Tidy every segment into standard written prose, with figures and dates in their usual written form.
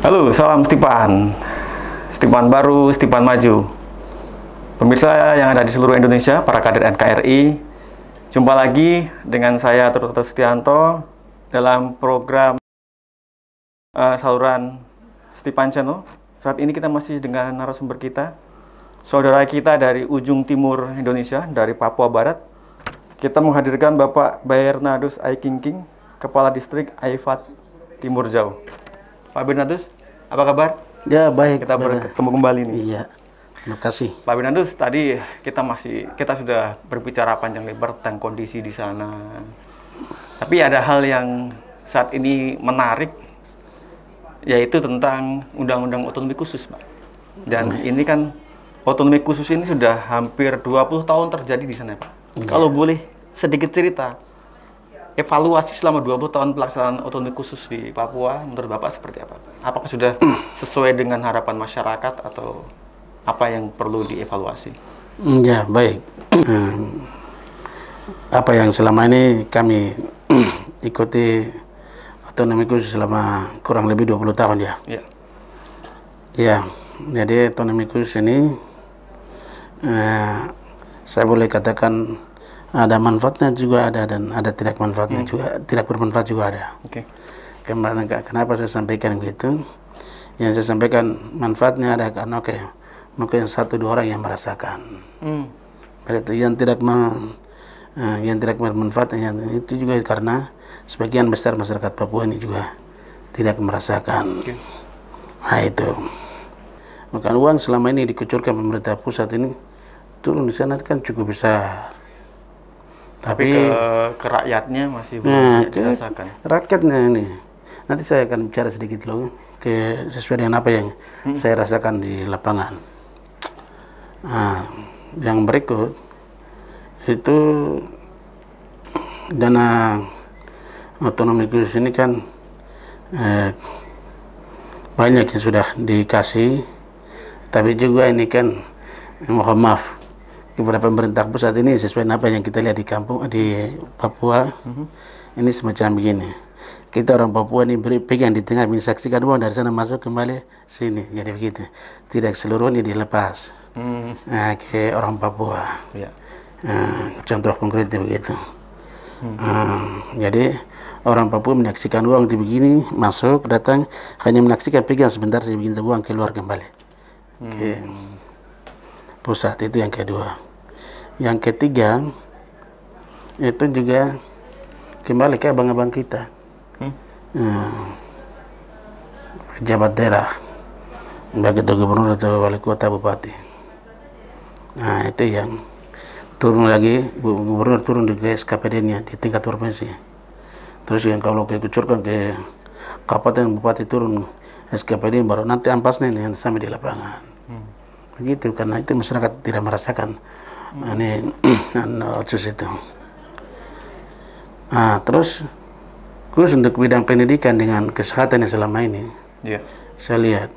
Halo, salam Stipan. Stipan baru, Stipan maju. Pemirsa yang ada di seluruh Indonesia, para kader NKRI, jumpa lagi dengan saya Toto Setianto dalam program saluran Stipan Channel. Saat ini kita masih dengan narasumber kita, saudara kita dari ujung timur Indonesia, dari Papua Barat. Kita menghadirkan Bapak Bernardus Aikingking, Kepala Distrik Aifat Timur Jauh. Pak Bernardus, apa kabar? Ya, baik. Kita bertemu kembali nih. Iya, terima kasih. Pak Bernardus, tadi kita sudah berbicara panjang lebar tentang kondisi di sana. Tapi ada hal yang saat ini menarik, yaitu tentang Undang-Undang Otonomi Khusus, Pak. Dan ini kan otonomi khusus ini sudah hampir 20 tahun terjadi di sana, Pak. Kalau boleh sedikit cerita, evaluasi selama 20 tahun pelaksanaan otonomi khusus di Papua, menurut Bapak seperti apa? Apakah sudah sesuai dengan harapan masyarakat atau apa yang perlu dievaluasi? Ya, baik. Apa yang selama ini kami ikuti otonomi khusus selama kurang lebih 20 tahun ya? Ya. Ya, jadi otonomi khusus ini saya boleh katakan ada manfaatnya juga ada, dan ada tidak manfaatnya juga, tidak bermanfaat juga ada. Oke. Kenapa saya sampaikan begitu? Yang saya sampaikan manfaatnya ada karena mungkin satu dua orang yang merasakan. Begitu. Yang tidak bermanfaat itu juga karena sebagian besar masyarakat Papua ini juga tidak merasakan. Nah itu. Maka uang selama ini dikucurkan pemerintah pusat ini turun di sana kan cukup besar. Tapi ke rakyatnya masih belum dirasakan. Rakyatnya ini, nanti saya akan bicara sedikit loh, sesuai dengan apa yang saya rasakan di lapangan. Yang berikut itu dana otonomi khusus ini kan banyak yang sudah dikasih, tapi juga ini kan mohon maaf kepada pemerintah pusat ini sesuai apa yang kita lihat di kampung di Papua. Ini semacam begini, kita orang Papua ini pegang di tengah, menyaksikan uang dari sana masuk kembali sini, jadi begitu, tidak seluruhnya dilepas ke orang Papua. Contoh konkretnya begitu. Jadi orang Papua menyaksikan uang di begini masuk datang, hanya menyaksikan, pegang sebentar, sebegini uang keluar kembali ke pusat. Itu yang kedua. Yang ketiga itu juga kembali ke abang-abang kita, pejabat daerah, baik itu gubernur atau wali kota, bupati. Nah itu yang turun lagi, gubernur turun di SKPD-nya di tingkat provinsi. Terus yang kalau dikucurkan ke kabupaten, bupati turun SKPD, baru nanti ampasnya yang sampai di lapangan. Begitu, karena itu masyarakat tidak merasakan ini otsus itu. Terus khusus untuk bidang pendidikan dengan kesehatan yang selama ini, saya lihat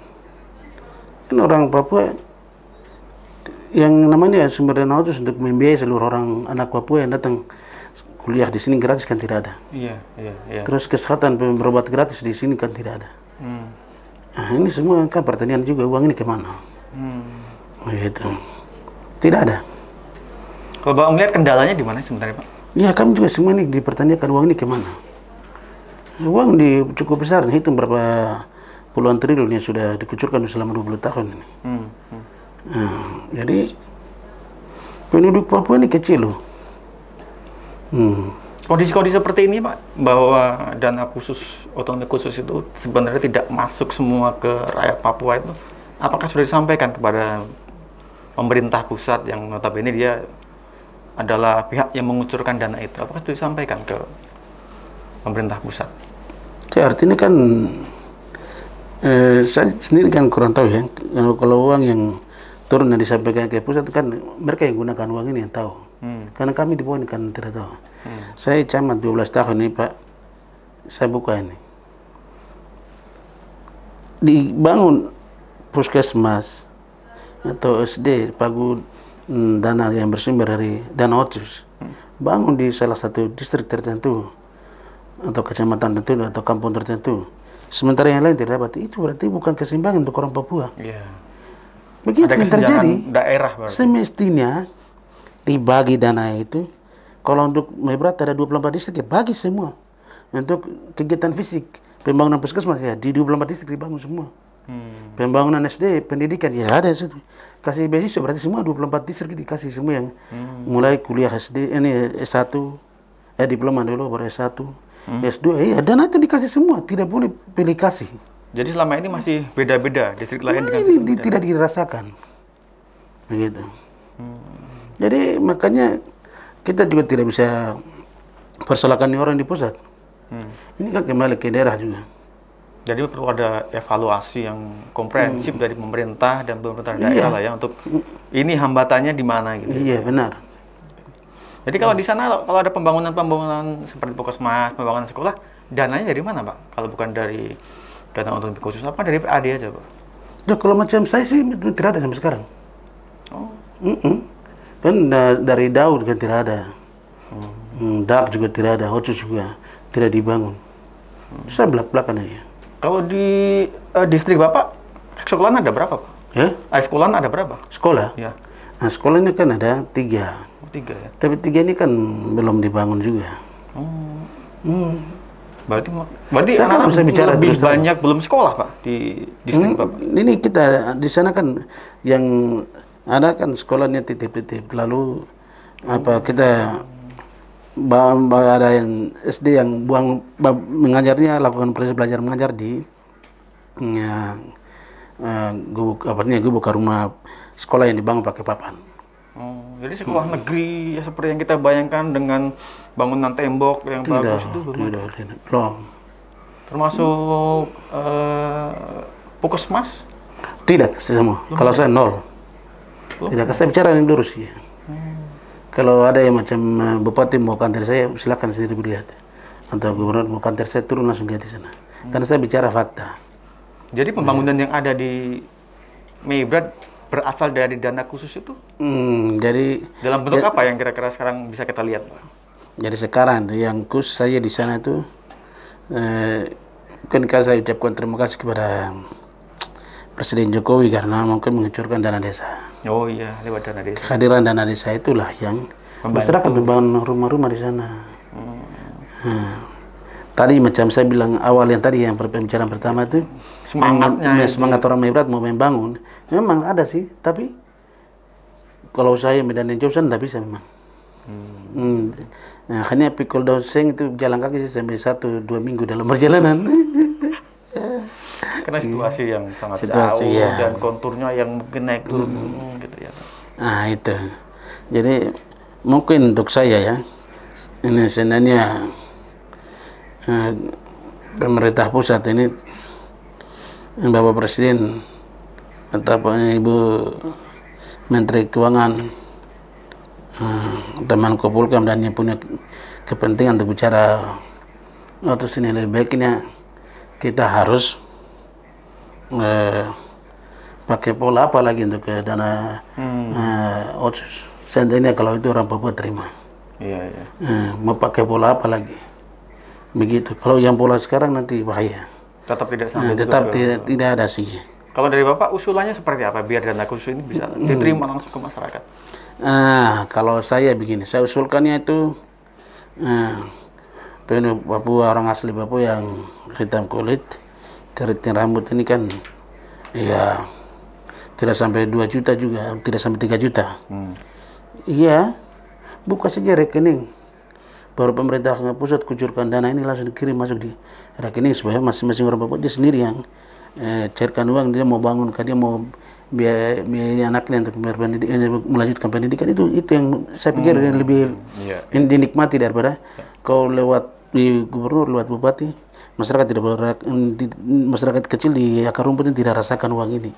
kan orang Papua yang namanya sumber dana otsus untuk membiayai seluruh orang anak Papua yang datang kuliah di sini gratis kan tidak ada. Terus kesehatan, berobat gratis di sini kan tidak ada. Ini semua kan pertanyaan juga, uang ini kemana? Begitu. Tidak ada. Kalau Bapak melihat kendalanya di mana sebenarnya, Pak? Ya, kami juga semua ini dipertanyakan uang ini kemana. Uang cukup besar, hitung berapa puluhan triliun yang sudah dikucurkan selama 20 tahun ini. Jadi penduduk Papua ini kecil loh. Kondisi-kondisi seperti ini, Pak, bahwa dana khusus, otonomi khusus itu sebenarnya tidak masuk semua ke rakyat Papua itu, apakah sudah disampaikan kepada pemerintah pusat yang notabene dia adalah pihak yang mengucurkan dana itu? Apakah sudah disampaikan ke pemerintah pusat? Ya, artinya kan saya sendiri kan kurang tahu ya. Kalau uang yang turun dan disampaikan ke pusat kan mereka yang gunakan uang ini yang tahu. Karena kami di bawah ini kan tidak tahu. Saya camat 12 tahun ini, Pak. Saya buka ini. Dibangun puskesmas atau SD pagu dana yang bersumber dari dana otsus, bangun di salah satu distrik tertentu atau kecamatan tertentu atau kampung tertentu, sementara yang lain tidak dapat. Itu berarti bukan keseimbangan untuk orang Papua. Iya. Begitu Ada yang terjadi. daerah berarti. Semestinya dibagi dana itu. Kalau untuk Meibrat ada 24 distrik, ya bagi semua. Untuk kegiatan fisik, pembangunan puskesmas ya di 24 distrik dibangun semua. Pembangunan SD, pendidikan ya ada situ. Kasih beasiswa berarti semua 24 distrik dikasih semua yang mulai kuliah SD, ini S1, diploma dulu baru S1, S2, ya dana itu dikasih semua, tidak boleh pilih kasih. Jadi selama ini masih beda-beda distrik lain dengan ini tidak dirasakan. Begitu. Jadi makanya kita juga tidak bisa persalahkan orang di pusat. Ini kan kembali ke daerah juga. Jadi perlu ada evaluasi yang komprehensif dari pemerintah dan pemerintah daerah lah ya untuk ini hambatannya di mana gitu. Iya benar. Jadi kalau di sana kalau ada pembangunan seperti puskesmas, pembangunan sekolah, dananya dari mana Pak? Kalau bukan dari dana otonomi khusus apa dari PAD aja Pak? Ya kalau macam saya sih tidak ada sampai sekarang. Oh. Kan dari Daud kan tidak ada. DAP juga tidak ada, Otsus juga tidak dibangun. Saya belak-belakan aja. Kalau di distrik Bapak, sekolahan ada berapa Pak? Ya? Sekolahan ada berapa? Sekolah? Ya. Nah sekolah ini kan ada 3. 3 ya? Tapi 3 ini kan belum dibangun juga. Berarti Saya anak-anak bicara lebih terus banyak belum sekolah Pak di distrik Bapak? Ini kita di sana kan yang ada kan sekolahnya titip-titip. Lalu apa kita ada yang SD yang mengajarnya lakukan proses belajar mengajar di gubuk rumah sekolah yang dibangun pakai papan. Jadi sekolah negeri ya seperti yang kita bayangkan dengan bangunan tembok yang bagus itu belum. Termasuk puskesmas? Tidak, semua. Kalau saya 0. Tidak, saya bicara yang lurus ya. Kalau ada yang macam bupati mau kantor saya, silakan sendiri melihat. Atau gubernur mau kantor saya, turun langsung lihat di sana. Karena saya bicara fakta. Jadi pembangunan yang ada di Meibrat berasal dari dana khusus itu? Jadi dalam bentuk apa yang kira-kira sekarang bisa kita lihat, Pak? Jadi sekarang yang khusus saya di sana itu, mungkin saya ucapkan terima kasih kepada Presiden Jokowi karena mungkin mengucurkan dana desa. Oh iya, lewat dana desa. Kehadiran dana desa itulah yang masyarakat membangun rumah-rumah di sana. Tadi macam saya bilang awal yang tadi yang pembicaraan pertama itu semangat orang Meibrat mau membangun, memang ada sih, tapi kalau saya Medan dan Jauh tidak bisa memang. Nah, hanya pikul daun seng itu jalan kaki sampai 1-2 minggu dalam perjalanan. Karena situasi yang sangat jauh dan konturnya yang mungkin naik turun gitu ya. Nah itu, jadi mungkin untuk saya ya, ini sebenarnya pemerintah pusat ini, Bapak Presiden atau Ibu Menteri Keuangan, teman Kopulkam dan yang punya kepentingan untuk bicara atau sini lebih baiknya kita harus pakai pola apa lagi untuk dana Otsus. Seandainya kalau itu orang Papua terima. Iya. Mau pakai pola apa lagi? Begitu. Kalau yang pola sekarang nanti bahaya. Tetap tidak sampai. Tetap tidak ada sih. Kalau dari Bapak usulannya seperti apa biar dana khusus ini bisa diterima langsung ke masyarakat? Kalau saya begini, saya usulkannya itu Papua, orang asli Papua yang hitam kulit, keriting rambut ini kan ya tidak sampai 2 juta juga, tidak sampai 3 juta. Iya, buka saja rekening. Baru pemerintah pusat kucurkan dana ini langsung dikirim masuk di rekening supaya masing-masing orang Papua dia sendiri yang cairkan uang, dia mau bangun, dia mau biaya anaknya untuk melanjutkan pendidikan, itu yang saya pikir lebih dinikmati daripada kau lewat di gubernur, lewat bupati, masyarakat kecil di akar rumput ini tidak rasakan uang ini.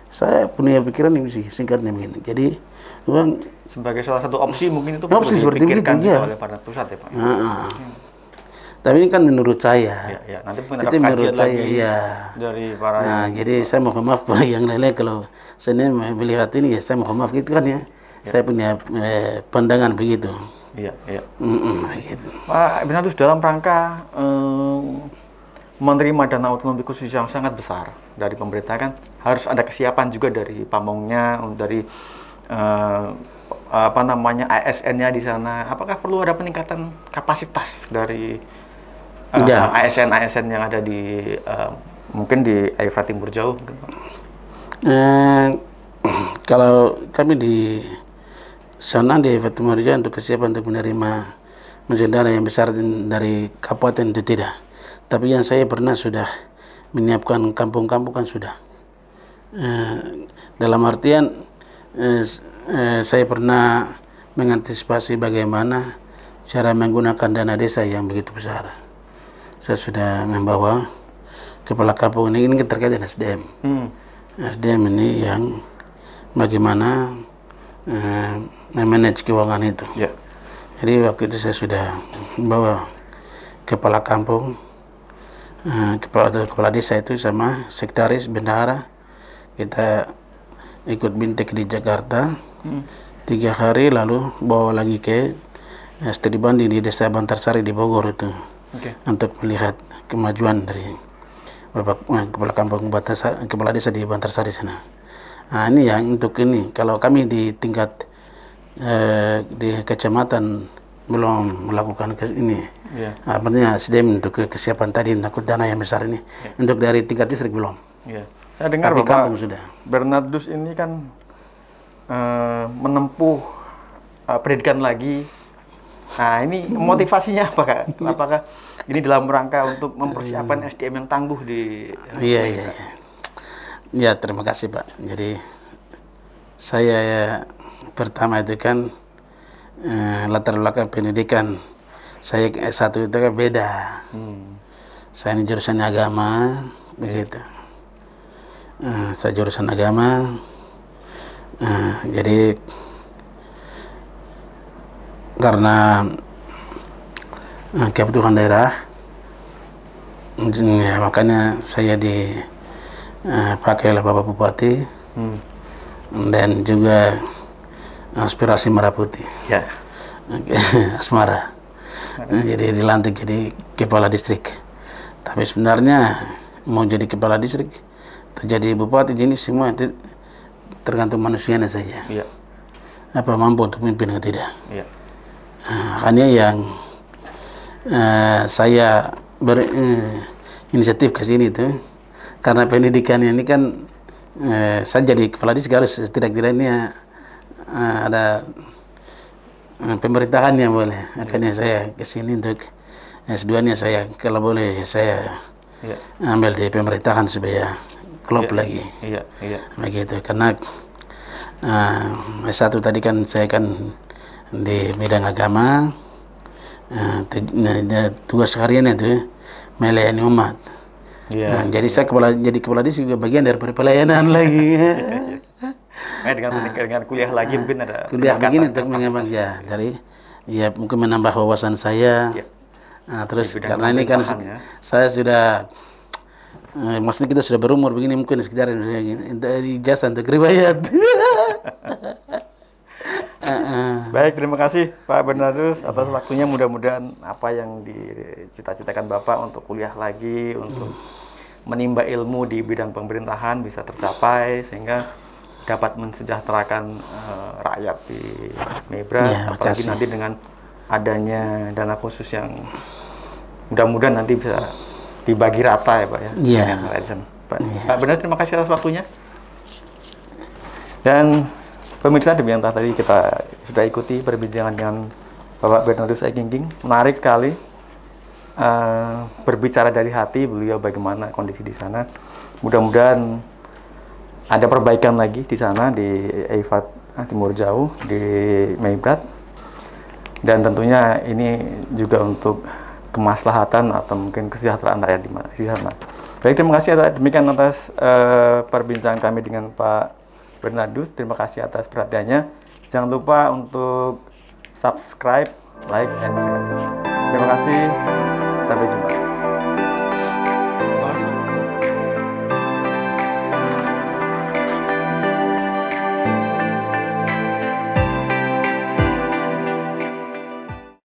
Saya punya pikiran ini sih singkatnya begini. Jadi uang sebagai salah satu opsi mungkin itu opsi perlu dipikirkan oleh para pusat ya Pak. Tapi ini kan menurut saya. Nanti mungkin ada menurut saya lagi dari para. Jadi saya mohon maaf pada yang lain kalau saya melihat ini ya saya mohon maaf gitu kan ya. Saya punya pandangan begitu. Iya. Pak Ignatius, dalam rangka menerima dana otonomi khusus yang sangat besar dari pemerintah kan, harus ada kesiapan juga dari pamongnya, dari ASN-nya di sana. Apakah perlu ada peningkatan kapasitas dari ASN yang ada di mungkin di EIFA Timur Jauh? Kalau kami di sana di EIFA Timur Jauh untuk kesiapan untuk menerima dana yang besar dari kabupaten itu tidak. Tapi yang saya pernah sudah menyiapkan kampung-kampung kan sudah. Dalam artian saya pernah mengantisipasi bagaimana cara menggunakan dana desa yang begitu besar. Saya sudah membawa kepala kampung ini terkait dengan SDM. SDM ini yang bagaimana memanage keuangan itu. Yeah. Jadi waktu itu saya sudah membawa kepala kampung, kepala desa itu sama sekretaris, bendahara. Kita ikut bintek di Jakarta 3 hari, lalu bawa lagi ke studi banding di desa Bantarsari di Bogor itu, untuk melihat kemajuan dari Bapak kepala kampung kepala desa di Bantarsari sana. Nah, ini yang untuk ini. Kalau kami di tingkat di kecamatan belum melakukan ini. Artinya SDM untuk kesiapan tadi untuk dana yang besar ini. Untuk dari tingkat distrik belum. Saya dengar tapi Bapak kampung sudah. Bernardus ini kan menempuh pendidikan lagi. Nah, ini motivasinya apa, Kak? Apakah ini dalam rangka untuk mempersiapkan SDM yang tangguh di... Iya. Ya, terima kasih, Pak. Jadi saya pertama itu kan latar belakang pendidikan saya S1 itu kan beda. Saya ini jurusan agama, begitu. Saya jurusan agama, jadi karena kebutuhan daerah, ya, makanya saya dipakai oleh Bapak Bupati, dan juga aspirasi Merah Putih, Asmara. Jadi dilantik jadi kepala distrik. Tapi sebenarnya mau jadi kepala distrik atau jadi bupati, jenis semua itu tergantung manusianya saja. Apa mampu untuk memimpin atau tidak. Hanya yang saya berinisiatif ke sini itu karena pendidikan ini kan saya jadi kepala distrik harus tidak-tidaknya ada pemerintahan yang boleh. Makanya saya ke sini untuk S2-nya saya kalau boleh saya ambil di pemerintahan supaya klop lagi. Begitu. Karena S1 tadi kan saya kan di bidang agama, tugas harian itu melayani umat. Jadi saya jadi kepala distrik juga bagian dari pelayanan lagi. Dengan kuliah lagi mungkin ada kuliah begini untuk mengembang dari mungkin menambah wawasan saya. Terus karena ini kan saya sudah maksudnya kita sudah berumur begini, mungkin sekitar ijazah untuk riwayat. Baik, terima kasih Pak Bernardus atas waktunya. Mudah-mudahan apa yang dicita-citakan Bapak untuk kuliah lagi, untuk menimba ilmu di bidang pemerintahan bisa tercapai sehingga dapat mensejahterakan rakyat di Maybrat. Apalagi nanti dengan adanya dana khusus yang mudah-mudahan nanti bisa dibagi rata ya Pak ya. Pak Bernardus, terima kasih atas waktunya. Dan pemirsa, demikian tadi kita sudah ikuti perbincangan dengan Bapak Bernardus Egingging. Menarik sekali, berbicara dari hati beliau bagaimana kondisi di sana. Mudah-mudahan ada perbaikan lagi di sana di EIFA Timur Jauh di Maybrat. Dan tentunya ini juga untuk kemaslahatan atau mungkin kesejahteraan rakyat di sana. Baik, terima kasih demikian atas perbincangan kami dengan Pak Bernardus. Terima kasih atas perhatiannya. Jangan lupa untuk subscribe, like, and share. Terima kasih. Sampai jumpa.